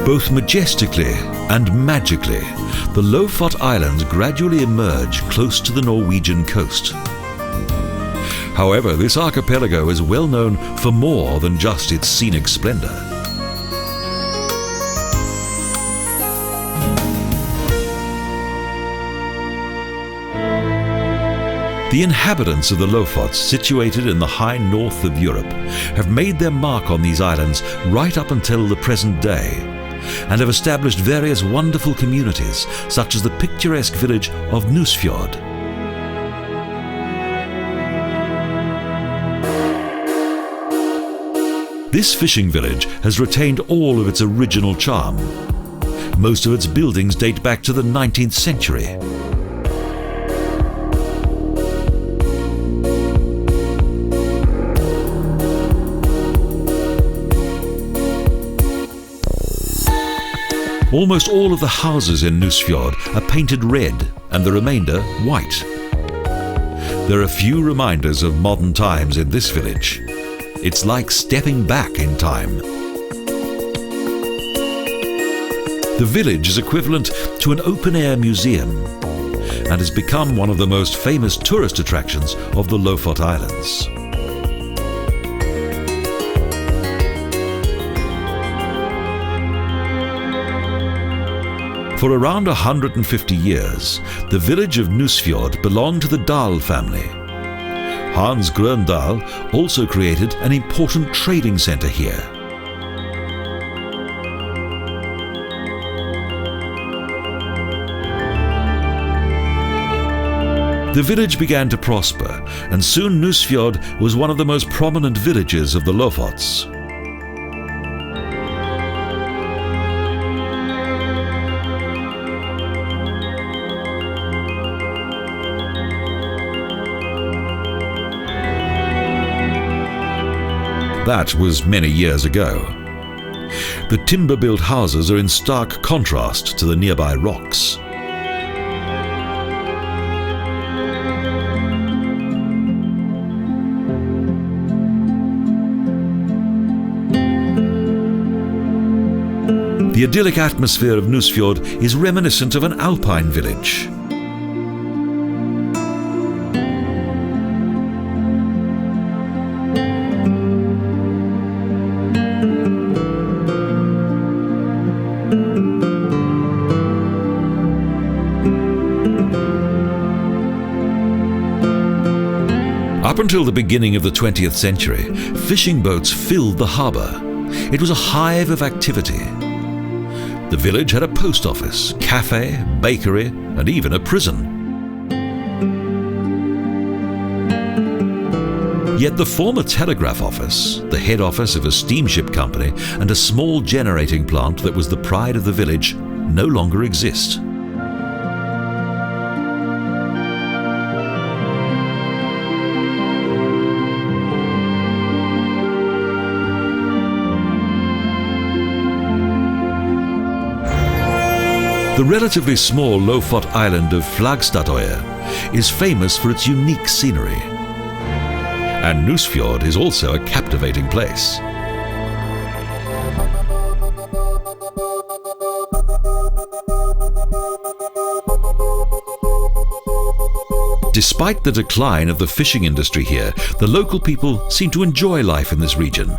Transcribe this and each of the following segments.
Both majestically and magically, the Lofot Islands gradually emerge close to the Norwegian coast. However, this archipelago is well known for more than just its scenic splendor. The inhabitants of the Lofots, situated in the high north of Europe, have made their mark on these islands right up until the present day, and have established various wonderful communities, such as the picturesque village of Nusfjord. This fishing village has retained all of its original charm. Most of its buildings date back to the 19th century. Almost all of the houses in Nusfjord are painted red and the remainder white. There are few reminders of modern times in this village. It's like stepping back in time. The village is equivalent to an open-air museum and has become one of the most famous tourist attractions of the Lofot Islands. For around 150 years, the village of Nusfjord belonged to the Dahl family. Hans Grøndahl also created an important trading centre here. The village began to prosper, and soon Nusfjord was one of the most prominent villages of the Lofots. That was many years ago. The timber-built houses are in stark contrast to the nearby rocks. The idyllic atmosphere of Nusfjord is reminiscent of an alpine village. Up until the beginning of the 20th century, fishing boats filled the harbour. It was a hive of activity. The village had a post office, cafe, bakery, and even a prison. Yet the former telegraph office, the head office of a steamship company, and a small generating plant that was the pride of the village no longer exist. The relatively small Lofot island of Flagstadøya is famous for its unique scenery. And Nusfjord is also a captivating place. Despite the decline of the fishing industry here, the local people seem to enjoy life in this region.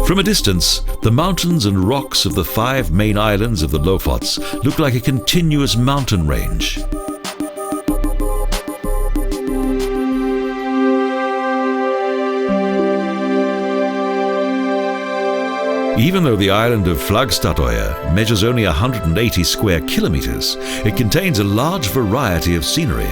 From a distance, the mountains and rocks of the 5 main islands of the Lofots look like a continuous mountain range. Even though the island of Flagstadøya measures only 180 square kilometers, it contains a large variety of scenery.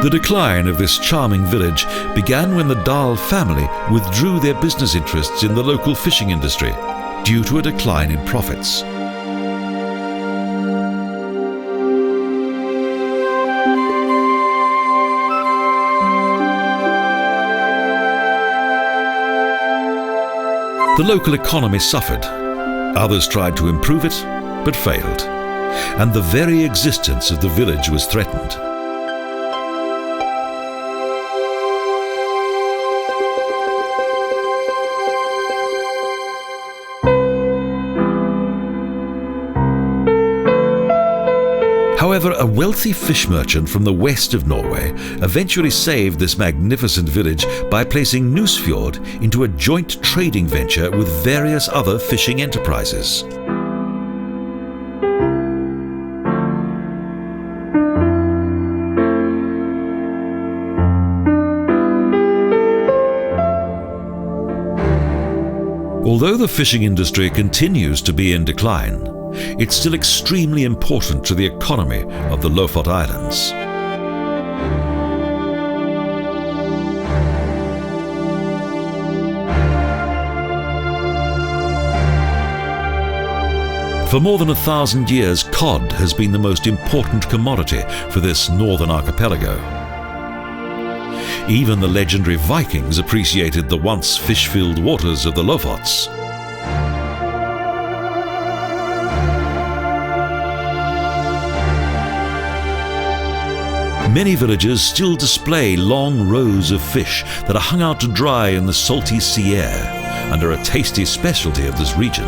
The decline of this charming village began when the Dahl family withdrew their business interests in the local fishing industry due to a decline in profits. The local economy suffered. Others tried to improve it, but failed. And the very existence of the village was threatened. However, a wealthy fish merchant from the west of Norway eventually saved this magnificent village by placing Nusfjord into a joint trading venture with various other fishing enterprises. Although the fishing industry continues to be in decline, it's still extremely important to the economy of the Lofot Islands. For more than 1,000 years, cod has been the most important commodity for this northern archipelago. Even the legendary Vikings appreciated the once fish-filled waters of the Lofots. Many villages still display long rows of fish that are hung out to dry in the salty sea air and are a tasty specialty of this region.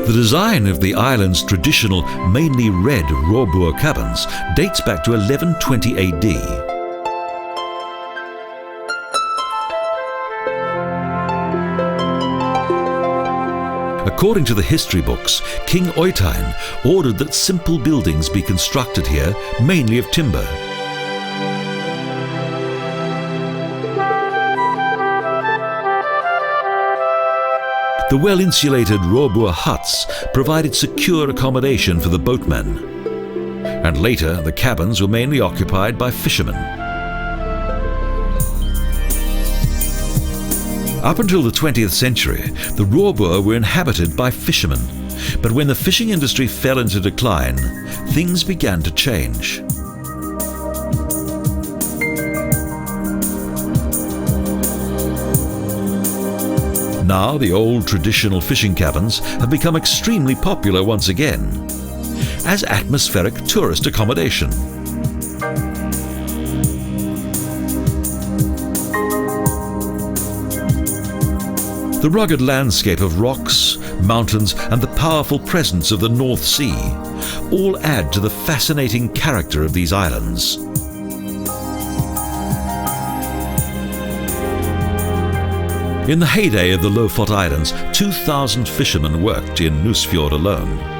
The design of the island's traditional, mainly red Rorbu cabins dates back to 1120 AD. According to the history books, King Oystein ordered that simple buildings be constructed here, mainly of timber. The well-insulated Rorbu huts provided secure accommodation for the boatmen, and later the cabins were mainly occupied by fishermen. Up until the 20th century, the Rorbu were inhabited by fishermen, but when the fishing industry fell into decline, things began to change. Now the old traditional fishing cabins have become extremely popular once again, as atmospheric tourist accommodation. The rugged landscape of rocks, mountains, and the powerful presence of the North Sea all add to the fascinating character of these islands. In the heyday of the Lofot Islands, 2,000 fishermen worked in Nusfjord alone.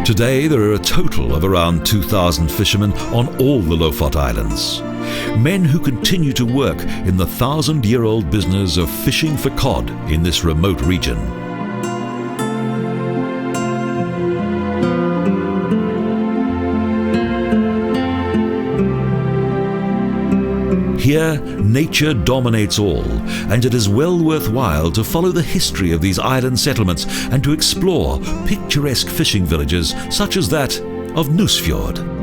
Today there are a total of around 2,000 fishermen on all the Lofot Islands. Men who continue to work in the 1,000-year-old business of fishing for cod in this remote region. Here, nature dominates all, and it is well worthwhile to follow the history of these island settlements and to explore picturesque fishing villages such as that of Nusfjord.